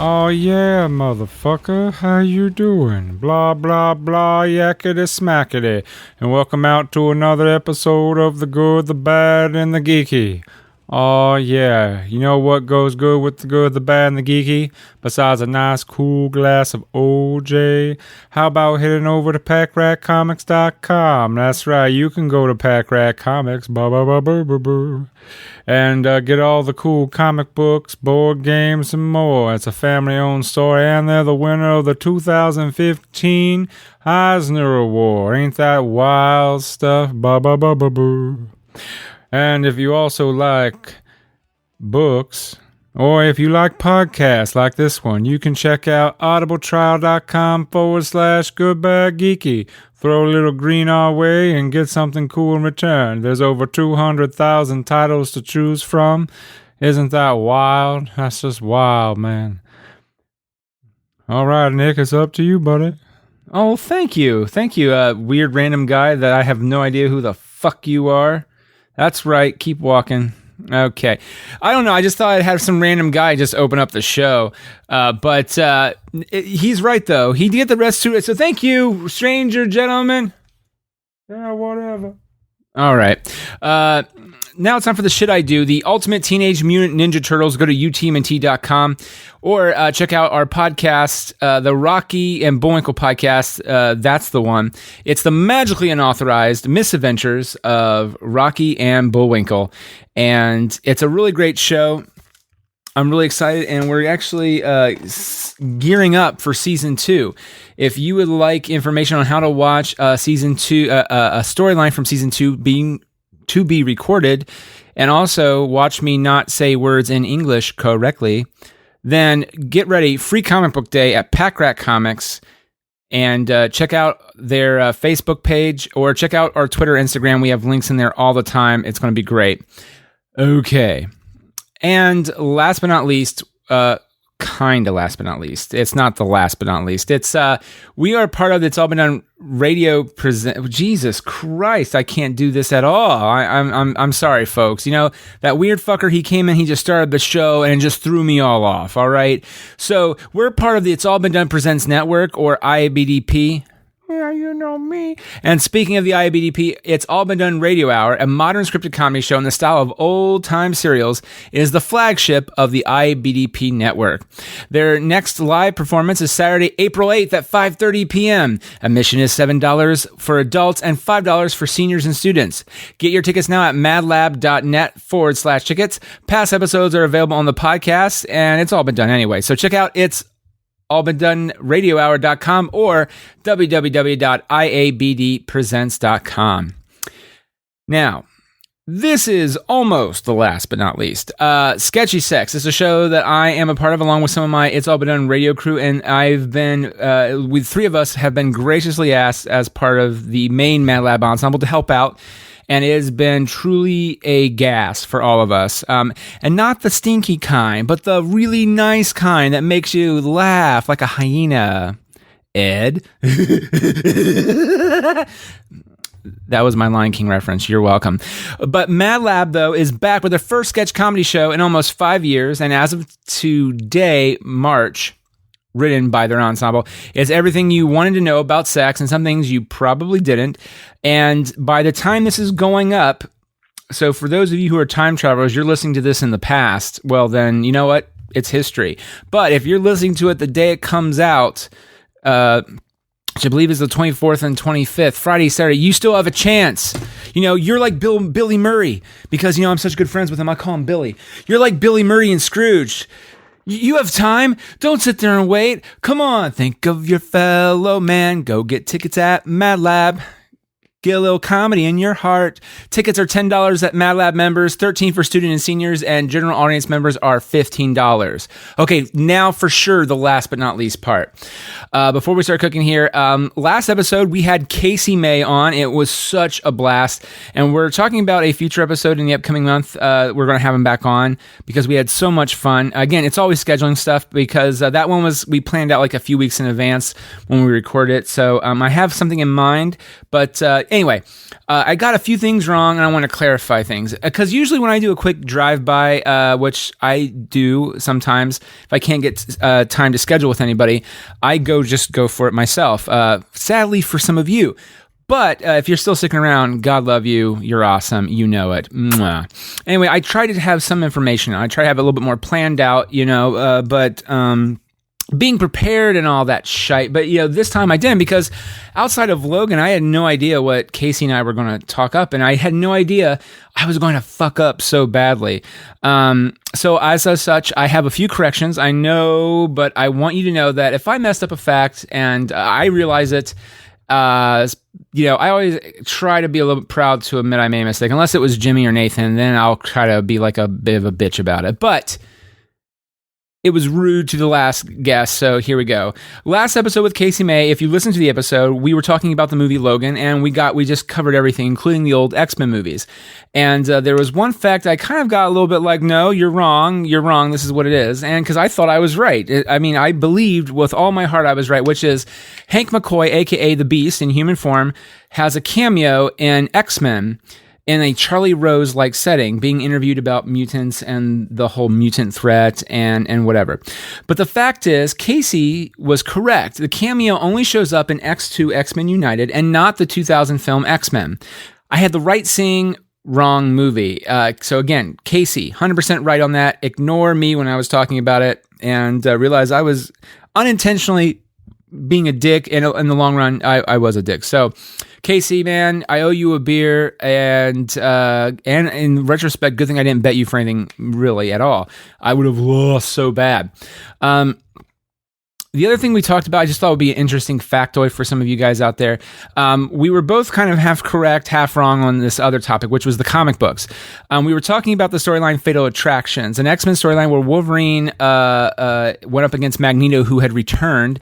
Oh yeah, motherfucker, how you doing? Blah blah blah yakety smackety, and welcome out to another episode of The Good, the Bad, and the Geeky. Oh yeah, you know what goes good with The Good, the Bad, and the Geeky? Besides a nice cool glass of OJ? How about heading over to PackRatComics.com? That's right, you can go to PackRatComics, and get all the cool comic books, board games, and more. It's a family-owned store, and they're the winner of the 2015 Eisner Award. Ain't that wild stuff? And if you also like books, or if you like podcasts like this one, you can check out audibletrial.com/goodbadgeeky. Throw a little green our way and get something cool in return. There's over 200,000 titles to choose from. Isn't that wild? That's just wild, man. All right, Nick, it's up to you, buddy. Oh, thank you. Thank you, weird random guy that I have no idea who the fuck you are. That's right. Keep walking. Okay. I don't know. I just thought I'd have some random guy just open up the show. But he's right, though. He did the rest to it. So thank you, stranger gentleman. Yeah, whatever. All right. Now it's time for the shit I do. The Ultimate Teenage Mutant Ninja Turtles. Go to utmnt.com or check out our podcast, the Rocky and Bullwinkle podcast. That's the one. It's the magically unauthorized misadventures of Rocky and Bullwinkle. And it's a really great show. I'm really excited, and we're actually gearing up for season 2. If you would like information on how to watch season 2, a storyline from season 2 being to be recorded, and also watch me not say words in English correctly, then get ready. Free comic book day at Packrat Comics, and check out their Facebook page, or check out our Twitter, Instagram. We have links in there all the time. It's going to be great. Okay. And last but not least, last but not least. It's not the last but not least. It's we are part of It's All Been Done Radio present. Jesus Christ, I can't do this at all. I'm sorry, folks. You know, that weird fucker, he came in, he just started the show and just threw me all off. All right. So we're part of the It's All Been Done Presents Network, or IABDP. Yeah, you know me. And speaking of the IABDP, It's All Been Done Radio Hour, a modern scripted comedy show in the style of old-time serials, is the flagship of the IABDP network. Their next live performance is Saturday, April 8th at 5:30 p.m. Admission is $7 for adults and $5 for seniors and students. Get your tickets now at madlab.net/tickets. Past episodes are available on the podcast, and it's all been done anyway. So check out It's allbeendoneradiohour.com or www.iabdpresents.com. Now, this is almost the last but not least. Sketchy Sex is a show that I am a part of along with some of my It's All Been Done radio crew, and I've been, with 3 of us, have been graciously asked as part of the main Mad Lab ensemble to help out. And it has been truly a gas for all of us. And not the stinky kind, but the really nice kind that makes you laugh like a hyena. Ed? That was my Lion King reference. You're welcome. But Mad Lab, though, is back with their first sketch comedy show in almost 5 years. And as of today, March, written by their ensemble, is everything you wanted to know about sex and some things you probably didn't. And by the time this is going up, so for those of you who are time travelers, you're listening to this in the past, well then, you know what? It's history. But if you're listening to it the day it comes out, which I believe is the 24th and 25th, Friday, Saturday, you still have a chance. You know, you're like Billy Murray, because, you know, I'm such good friends with him. I call him Billy. You're like Billy Murray and Scrooge. You have time. Don't sit there and wait. Come on, think of your fellow man. Go get tickets at Mad Lab. Get a little comedy in your heart. Tickets are $10 at Mad Lab members, $13 for student and seniors, and general audience members are $15. Okay, now for sure the last but not least part. Before we start cooking here, last episode we had Casey May on. It was such a blast, and we're talking about a future episode in the upcoming month. We're going to have him back on because we had so much fun. Again, it's always scheduling stuff because that one we planned out like a few weeks in advance when we record it. So I have something in mind, but Anyway, I got a few things wrong, and I want to clarify things. Because usually when I do a quick drive-by, which I do sometimes, if I can't get time to schedule with anybody, I just go for it myself. Sadly, for some of you. But if you're still sticking around, God love you. You're awesome. You know it. Mwah. Anyway, I try to have some information. I try to have a little bit more planned out, but being prepared and all that shite. But, this time I didn't, because outside of Logan, I had no idea what Casey and I were going to talk up, and I had no idea I was going to fuck up so badly. So as such, I have a few corrections. I know, but I want you to know that if I messed up a fact and I realize it, I always try to be a little bit proud to admit I made a mistake. Unless it was Jimmy or Nathan, then I'll try to be like a bit of a bitch about it. But it was rude to the last guest, so here we go. Last episode with Casey May, if you listen to the episode, we were talking about the movie Logan, and we just covered everything, including the old X-Men movies. And there was one fact I kind of got a little bit like, no, you're wrong, this is what it is. And because I thought I was right. I believed with all my heart I was right, which is Hank McCoy, a.k.a. the Beast in human form, has a cameo in X-Men in a Charlie Rose-like setting, being interviewed about mutants and the whole mutant threat and whatever. But the fact is, Casey was correct. The cameo only shows up in X2 X-Men United and not the 2000 film X-Men. I had the right seeing, wrong movie. So again, Casey, 100% right on that. Ignore me when I was talking about it, and realize I was unintentionally being a dick. In the long run, I was a dick. So, Casey, man, I owe you a beer, and in retrospect, good thing I didn't bet you for anything really at all. I would have lost so bad. The other thing we talked about, I just thought would be an interesting factoid for some of you guys out there. We were both kind of half correct, half wrong on this other topic, which was the comic books. We were talking about the storyline Fatal Attractions, an X-Men storyline where Wolverine went up against Magneto, who had returned,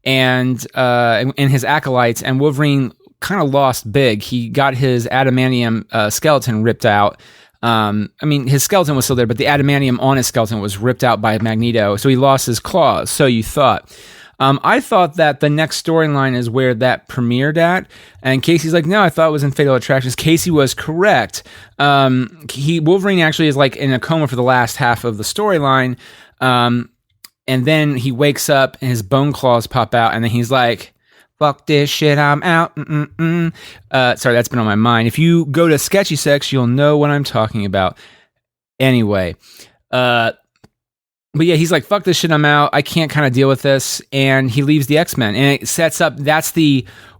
and his acolytes, and Wolverine kind of lost big. He got his adamantium skeleton ripped out. His skeleton was still there, but the adamantium on his skeleton was ripped out by Magneto, so he lost his claws. So you thought. I thought that the next storyline is where that premiered at, and Casey's like, no, I thought it was in Fatal Attractions. Casey was correct. Wolverine actually is like in a coma for the last half of the storyline, and then he wakes up and his bone claws pop out, and then he's like, fuck this shit, I'm out. Sorry, that's been on my mind. If you go to Sketchy Sex, you'll know what I'm talking about. Anyway, but yeah, he's like, fuck this shit, I'm out. I can't kind of deal with this. And he leaves the X-Men. And it sets up, that's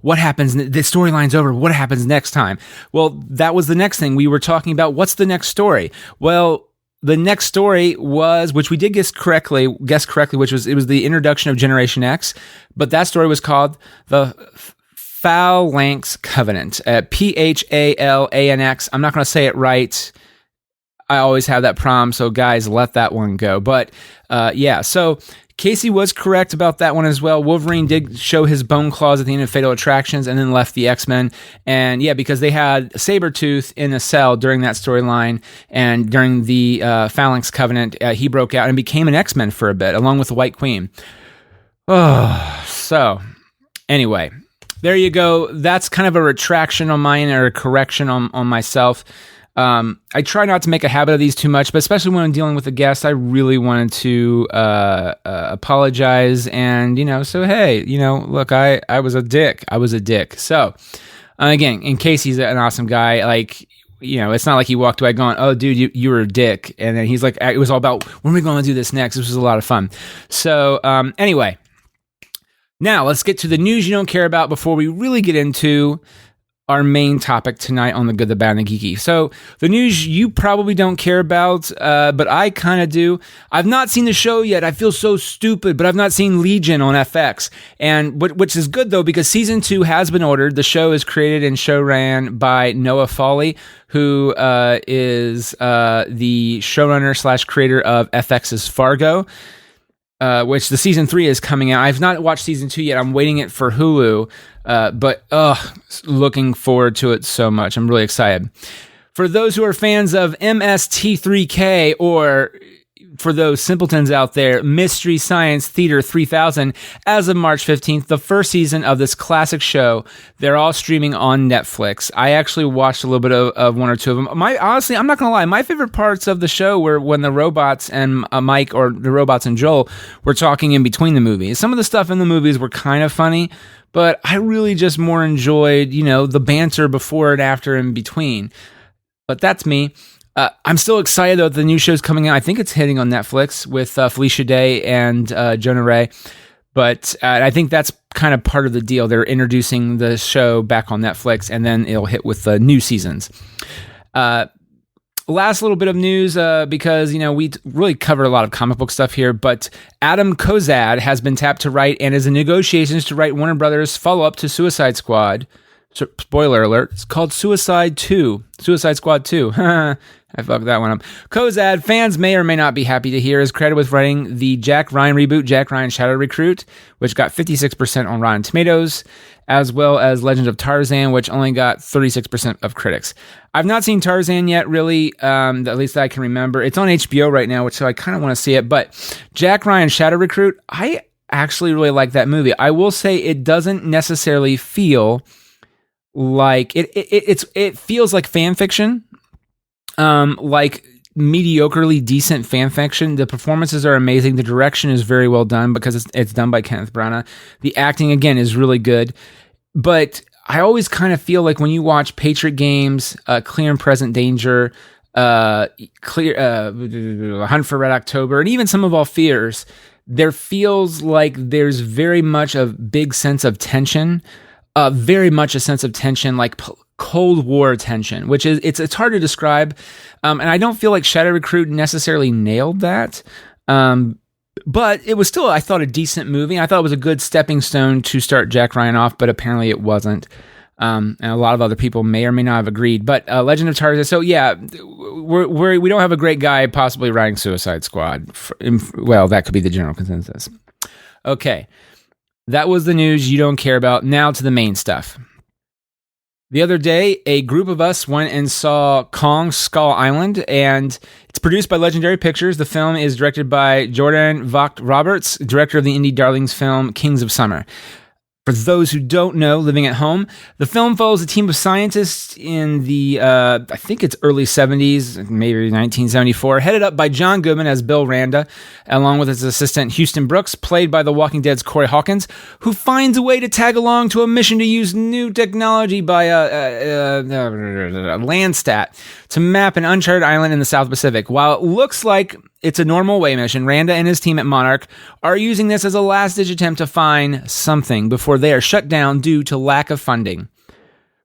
what happens, the storyline's over, what happens next time? Well, that was the next thing. We were talking about, what's the next story? Well, the next story was, which we did guess correctly, which was, it was the introduction of Generation X, but that story was called the Phalanx Covenant, Phalanx. I'm not going to say it right. I always have that problem, so guys, let that one go. But so Casey was correct about that one as well. Wolverine did show his bone claws at the end of Fatal Attractions and then left the X-Men. And yeah, because they had Sabretooth in a cell during that storyline, and during the Phalanx Covenant, he broke out and became an X-Men for a bit, along with the White Queen. Oh, so anyway, there you go. That's kind of a retraction on mine, or a correction on myself. I try not to make a habit of these too much, but especially when I'm dealing with a guest, I really wanted to apologize and, so hey, look, I was a dick. So, again, in case he's an awesome guy, like, it's not like he walked away going, oh, dude, you were a dick. And then he's like, it was all about, when are we going to do this next? This was a lot of fun. So, anyway, now let's get to the news you don't care about before we really get into our main topic tonight on the Good, the Bad, and the Geeky. So the news you probably don't care about, but I kind of do. I've not seen the show yet. I feel so stupid, but I've not seen Legion on FX, and which is good though, because season 2 has been ordered. The show is created and show ran by Noah Fawley, who is the showrunner / creator of FX's Fargo. Which the season 3 is coming out. I've not watched season 2 yet. I'm waiting it for Hulu, but looking forward to it so much. I'm really excited. For those who are fans of MST3K, or for those simpletons out there, Mystery Science Theater 3000 as of March 15th, the first season of this classic show. They're all streaming on Netflix. I actually watched a little bit of one or two of them. Honestly, I'm not going to lie, my favorite parts of the show were when the robots and Mike, or the robots and Joel, were talking in between the movies. Some of the stuff in the movies were kind of funny, but I really just more enjoyed, the banter before and after and between. But that's me. I'm still excited, though, the new show's coming out. I think it's hitting on Netflix with Felicia Day and Jonah Ray. But I think that's kind of part of the deal. They're introducing the show back on Netflix, and then it'll hit with the new seasons. Last little bit of news, because, we really covered a lot of comic book stuff here, but Adam Kozad has been tapped to write and is in negotiations to write Warner Brothers' follow-up to Suicide Squad. So, spoiler alert, it's called Suicide Squad 2. I fucked that one up. Kozad, fans may or may not be happy to hear, is credited with writing the Jack Ryan reboot, Jack Ryan Shadow Recruit, which got 56% on Rotten Tomatoes, as well as Legend of Tarzan, which only got 36% of critics. I've not seen Tarzan yet, really, at least that I can remember. It's on HBO right now, so I kind of want to see it. But Jack Ryan Shadow Recruit, I actually really like that movie. I will say it doesn't necessarily feel like it feels like fan fiction, like mediocrely decent fan fiction. The performances are amazing. The direction is very well done because it's done by Kenneth Branagh. The acting, again, is really good. But I always kind of feel like when you watch Patriot Games, Clear and Present Danger, Hunt for Red October, and even Some of All Fears, there feels like there's very much a big sense of tension. Very much a sense of tension, like Cold War tension, which is it's hard to describe, and I don't feel like Shadow Recruit necessarily nailed that, but it was still, I thought, a decent movie. I thought it was a good stepping stone to start Jack Ryan off, but apparently it wasn't, and a lot of other people may or may not have agreed. But Legend of Tarzan, so yeah, we don't have a great guy possibly writing Suicide Squad. Well, that could be the general consensus. Okay. That was the news you don't care about. Now to the main stuff. The other day, a group of us went and saw Kong Skull Island, and it's produced by Legendary Pictures. The film is directed by Jordan Vogt Roberts, director of the indie darlings film Kings of Summer. For those who don't know, living at home, the film follows a team of scientists in the, I think it's early 70s, maybe 1974, headed up by John Goodman as Bill Randa, along with his assistant Houston Brooks, played by The Walking Dead's Corey Hawkins, who finds a way to tag along to a mission to use new technology by Landsat to map an uncharted island in the South Pacific. While it looks like it's a normal away mission, Randa and his team at Monarch are using this as a last-ditch attempt to find something before they are shut down due to lack of funding.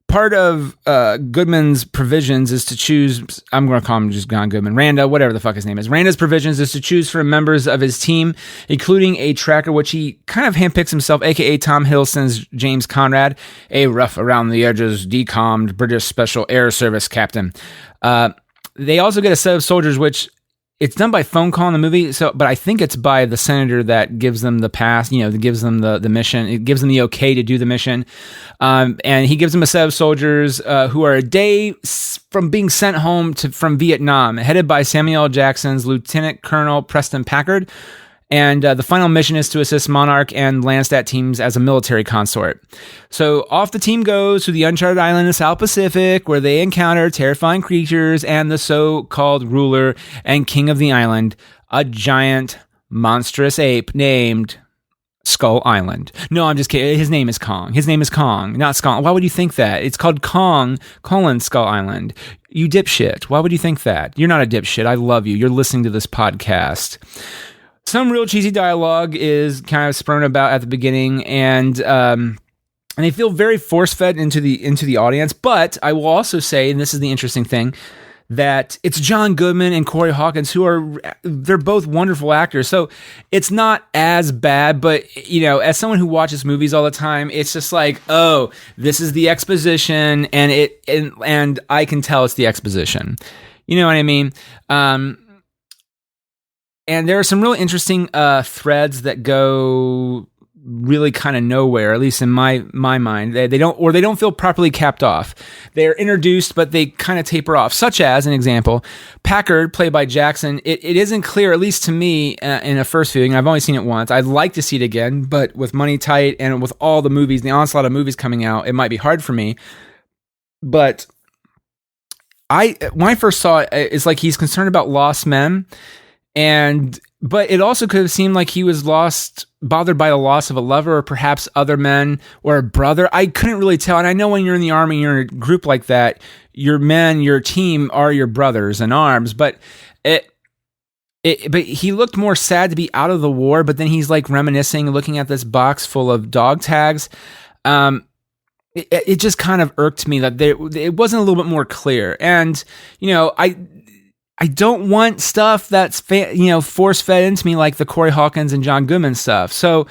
Part of Goodman's provisions is to choose, I'm going to call him just John Goodman, Randa, whatever the fuck his name is. Randa's provisions is to choose from members of his team, including a tracker, which he kind of handpicks himself, a.k.a. Tom Hiddleston's James Conrad, a rough-around-the-edges, decommed British Special Air Service captain. They also get a set of soldiers, which it's done by phone call in the movie, but I think it's by the senator that gives them the pass, that gives them the mission. It gives them the okay to do the mission. And he gives them a set of soldiers who are a day from being sent home from Vietnam, headed by Samuel L. Jackson's Lieutenant Colonel Preston Packard. And the final mission is to assist Monarch and Landsat teams as a military consort. So off the team goes to the uncharted island in the South Pacific, where they encounter terrifying creatures and the so-called ruler and king of the island, a giant, monstrous ape named Skull Island. No, I'm just kidding. His name is Kong. Not Skull. Why would you think that? It's called Kong, Skull Island. You dipshit. Why would you think that? You're not a dipshit. I love you. You're listening to this podcast. Some real cheesy dialogue is kind of sprung about at the beginning, and they feel very force-fed into the audience. But I will also say, and this is the interesting thing, that it's John Goodman and Corey Hawkins they're both wonderful actors. So it's not as bad, but as someone who watches movies all the time, it's just like, oh, this is the exposition, and I can tell it's the exposition. You know what I mean? And there are some really interesting threads that go really kind of nowhere, at least in my mind. They don't feel properly capped off. They're introduced, but they kind of taper off. Such as an example, Packard, played by Jackson. It isn't clear, at least to me, in a first viewing. I've only seen it once. I'd like to see it again, but with money tight and with all the movies, the onslaught of movies coming out, it might be hard for me. But when I first saw it, it's like he's concerned about lost men, but it also could have seemed like he was bothered by the loss of a lover, or perhaps other men, or a brother. I couldn't really tell. And I know when you're in the army, you're in a group like that, your men, your team are your brothers in arms. But but he looked more sad to be out of the war. But then he's like reminiscing, looking at this box full of dog tags. It just kind of irked me that it wasn't a little bit more clear. And, I don't want stuff that's, force fed into me like the Corey Hawkins and John Goodman stuff. So,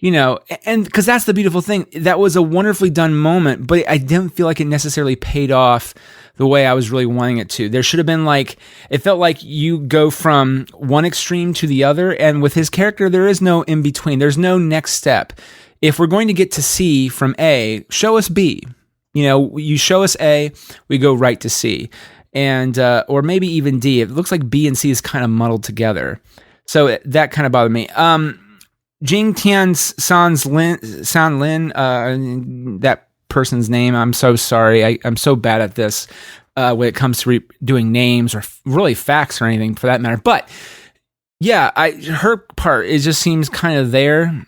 and because that's the beautiful thing. That was a wonderfully done moment, but I didn't feel like it necessarily paid off the way I was really wanting it to. There should have been it felt like you go from one extreme to the other. And with his character, there is no in between. There's no next step. If we're going to get to C from A, show us B. You show us A, we go right to C. And or maybe even D. It looks like B and C is kind of muddled together. So that kind of bothered me. Jing Tian San Lin, that person's name, I'm so sorry. I'm so bad at this when it comes to doing names or really facts or anything for that matter. But yeah, her part, it just seems kind of there.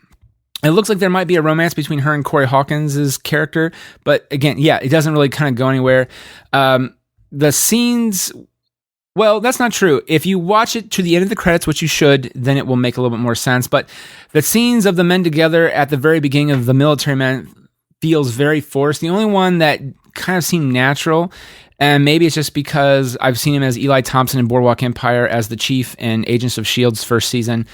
It looks like there might be a romance between her and Corey Hawkins' character. But again, yeah, it doesn't really kind of go anywhere. The scenes, well, that's not true. If you watch it to the end of the credits, which you should, then it will make a little bit more sense. But the scenes of the men together at the very beginning of The Military Man feels very forced. The only one that kind of seemed natural, and maybe it's just because I've seen him as Eli Thompson in Boardwalk Empire as the chief in Agents of S.H.I.E.L.D.'s first season.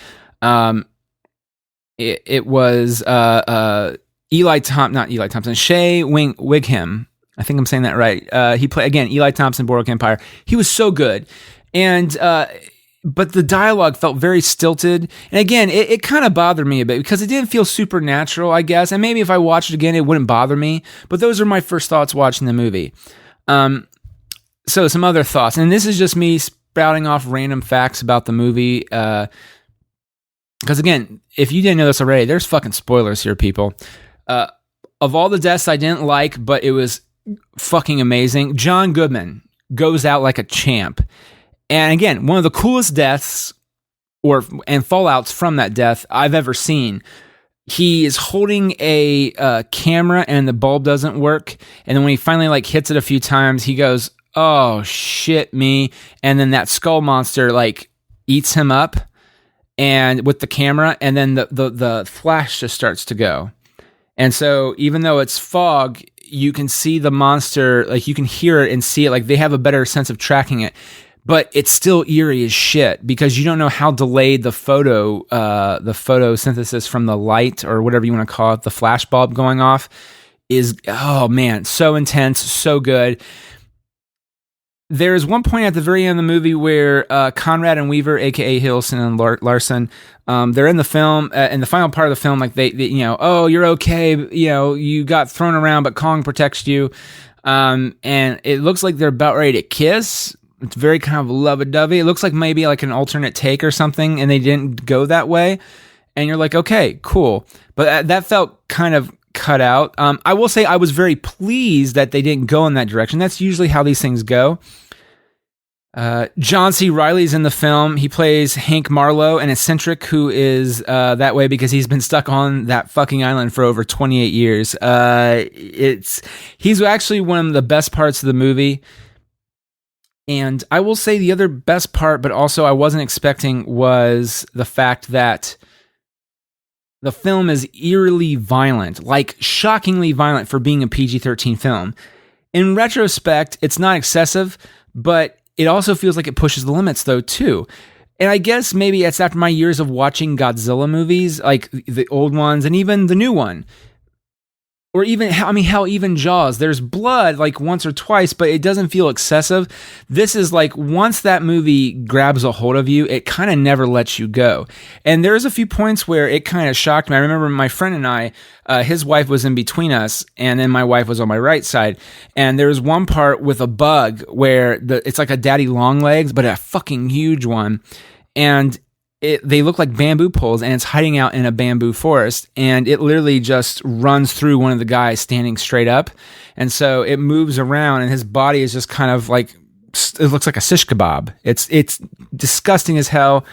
It was not Eli Thompson, Shea Wigham. I think I'm saying that right. He played, again, Eli Thompson, Boardwalk Empire. He was so good. And, but the dialogue felt very stilted. And again, it kind of bothered me a bit because it didn't feel supernatural, I guess. And maybe if I watched it again, it wouldn't bother me. But those are my first thoughts watching the movie. So some other thoughts. And this is just me spouting off random facts about the movie. Because again, if you didn't know this already, there's fucking spoilers here, people. Of all the deaths I didn't like, but it was fucking amazing, John Goodman goes out like a champ. And again, one of the coolest deaths and fallouts from that death I've ever seen. He is holding a camera and the bulb doesn't work. And then when he finally hits it a few times, he goes, "Oh shit me." And then that skull monster eats him up and with the camera, and then the flash just starts to go. And so even though it's fog, you can see the monster, you can hear it and see it. They have a better sense of tracking it, but it's still eerie as shit because you don't know how delayed the photosynthesis from the light or whatever you want to call it, the flash bulb going off is, oh man, so intense, so good. There's one point at the very end of the movie where Conrad and Weaver, aka Hiddleston and Larson, they're in the film, in the final part of the film, they oh, you're okay, you got thrown around, but Kong protects you, and it looks like they're about ready to kiss. It's very kind of lovey-dovey. It looks like maybe an alternate take or something, and they didn't go that way, and you're like, okay, cool, but that felt kind of cut out. I will say I was very pleased that they didn't go in that direction. That's usually how these things go. John C. Reilly's in the film. He plays Hank Marlowe, an eccentric who is that way because he's been stuck on that fucking island for over 28 years. He's actually one of the best parts of the movie. And I will say the other best part, but also I wasn't expecting, was the fact that the film is eerily violent, shockingly violent for being a PG-13 film. In retrospect, it's not excessive, but it also feels like it pushes the limits, though, too. And I guess maybe it's after my years of watching Godzilla movies, the old ones and even the new one. or even, hell, even Jaws. There's blood like once or twice, but it doesn't feel excessive. This is like, once that movie grabs a hold of you, it kind of never lets you go. And there's a few points where it kind of shocked me. I remember my friend and I, his wife was in between us, and then my wife was on my right side. And there was one part with a bug where it's like a daddy long legs, but a fucking huge one. And they look like bamboo poles, and it's hiding out in a bamboo forest, and it literally just runs through one of the guys standing straight up. And so it moves around, and his body is just kind of like, it looks like a shish kebab. It's disgusting as hell.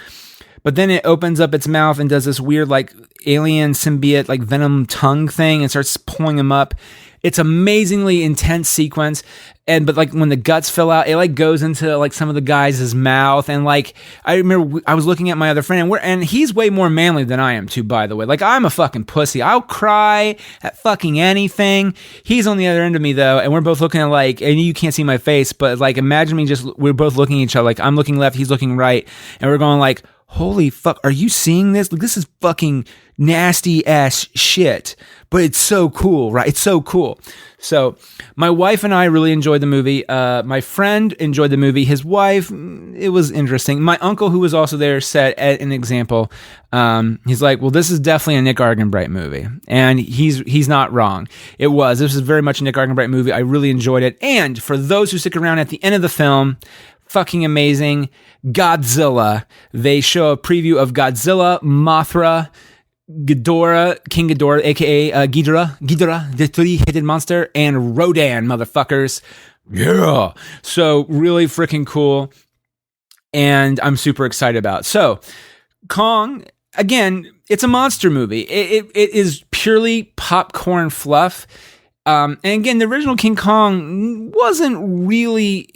But then it opens up its mouth and does this weird like alien symbiote like venom tongue thing and starts pulling him up. It's amazingly intense sequence. But like when the guts fill out, it like goes into like some of the guys' mouth. And like, I remember I was looking at my other friend, and he's way more manly than I am too, by the way. Like, I'm a fucking pussy. I'll cry at fucking anything. He's on the other end of me though. And we're both looking at like, and you can't see my face, but like, imagine me we're both looking at each other. Like, I'm looking left, he's looking right. And we're going like, holy fuck, are you seeing this? Like, this is fucking nasty ass shit, but it's so cool, right? It's so cool. So my wife and I really enjoyed the movie. My friend enjoyed the movie. His wife, it was interesting. My uncle, who was also there, said an example. He's like, well, this is definitely a Nick Arganbright movie. And he's not wrong. This is very much a Nick Arganbright movie. I really enjoyed it. And for those who stick around at the end of the film, fucking amazing. Godzilla. They show a preview of Godzilla, Mothra, King Ghidorah, aka Ghidorah, the three-headed monster, and Rodan, motherfuckers. Yeah. So really freaking cool. And I'm super excited about. So Kong, again, it's a monster movie. It is purely popcorn fluff. And again, the original King Kong wasn't really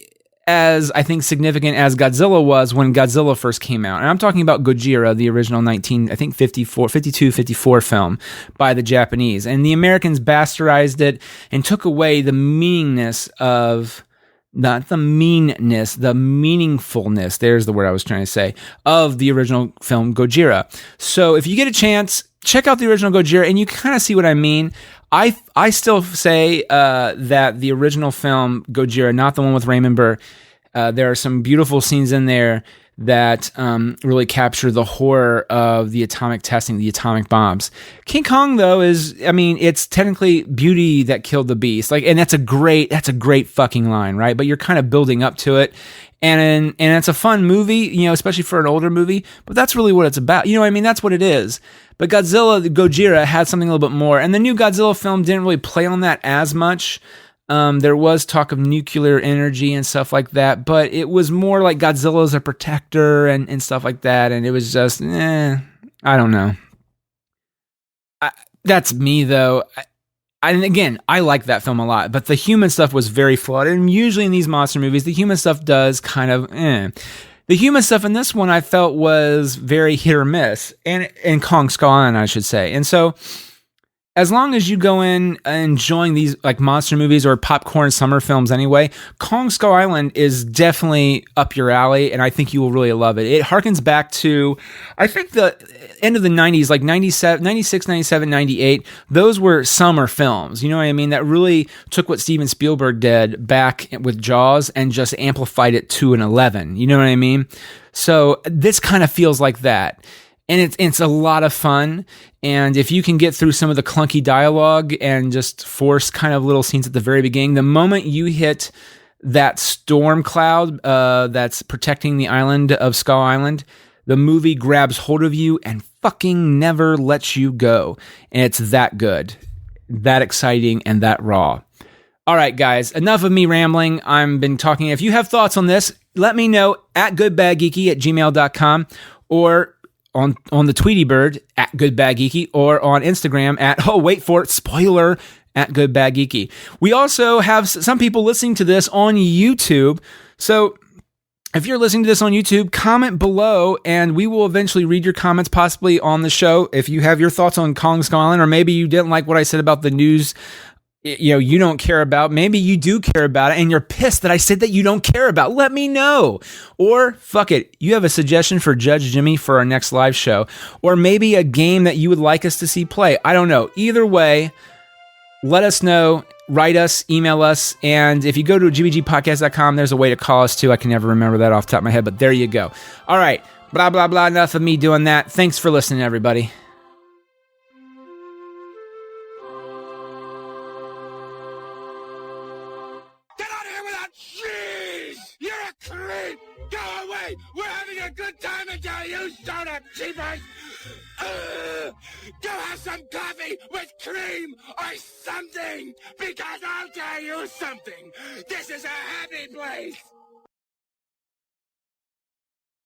as, I think, significant as Godzilla was when Godzilla first came out. And I'm talking about Gojira, the original 52-54 film by the Japanese. And the Americans bastardized it and took away the meaningness of, not the meanness, the meaningfulness, there's the word I was trying to say, of the original film Gojira. So if you get a chance, check out the original Gojira and you kind of see what I mean. I still say that the original film Gojira, not the one with Raymond Burr, there are some beautiful scenes in there that really capture the horror of the atomic testing, the atomic bombs. King Kong, though, it's technically beauty that killed the beast. Like, and that's a great fucking line, right? But you're kind of building up to it. And it's a fun movie, especially for an older movie, but that's really what it's about. That's what it is. But Gojira had something a little bit more. And the new Godzilla film didn't really play on that as much. There was talk of nuclear energy and stuff like that, but it was more like Godzilla's a protector and stuff like that. And it was just, I don't know. That's me, though. And again, I like that film a lot, but the human stuff was very flawed. And usually in these monster movies, the human stuff does kind of, The human stuff in this one I felt was very hit or miss, and in Kong Skull Island, I should say. And so, as long as you go in enjoying these like monster movies or popcorn summer films anyway, Kong Skull Island is definitely up your alley, and I think you will really love it. It harkens back to, I think, the end of the 90s, like 97, 96, 97, 98. Those were summer films, you know what I mean? That really took what Steven Spielberg did back with Jaws and just amplified it to an 11, you know what I mean? So this kind of feels like that. And it's a lot of fun. And if you can get through some of the clunky dialogue and just force kind of little scenes at the very beginning, the moment you hit that storm cloud that's protecting the island of Skull Island, the movie grabs hold of you and fucking never lets you go. And it's that good, that exciting, and that raw. All right, guys, enough of me rambling. I've been talking. If you have thoughts on this, let me know at goodbadgeeky@gmail.com or on the Tweety Bird at goodbadgeeky or on Instagram at, spoiler, at goodbadgeeky. We also have some people listening to this on YouTube. So if you're listening to this on YouTube, comment below and we will eventually read your comments possibly on the show. If you have your thoughts on Kong Skull Island, or maybe you didn't like what I said about the news, you don't care about, maybe you do care about it and you're pissed that I said that you don't care about, let me know. Or fuck it, you have a suggestion for Judge Jimmy for our next live show, or maybe a game that you would like us to see play. I don't know. Either way, let us know. Write us, email us, and if you go to gbgpodcast.com, there's a way to call us too. I can never remember that off the top of my head, but there you go. All right, blah, blah, blah, enough of me doing that. Thanks for listening, everybody. Get out of here without cheese! You're a creep! Go away! We're having a good time until you start up, cheapers! Go have some coffee with cream or something! Because I'll tell you something! This is a happy place!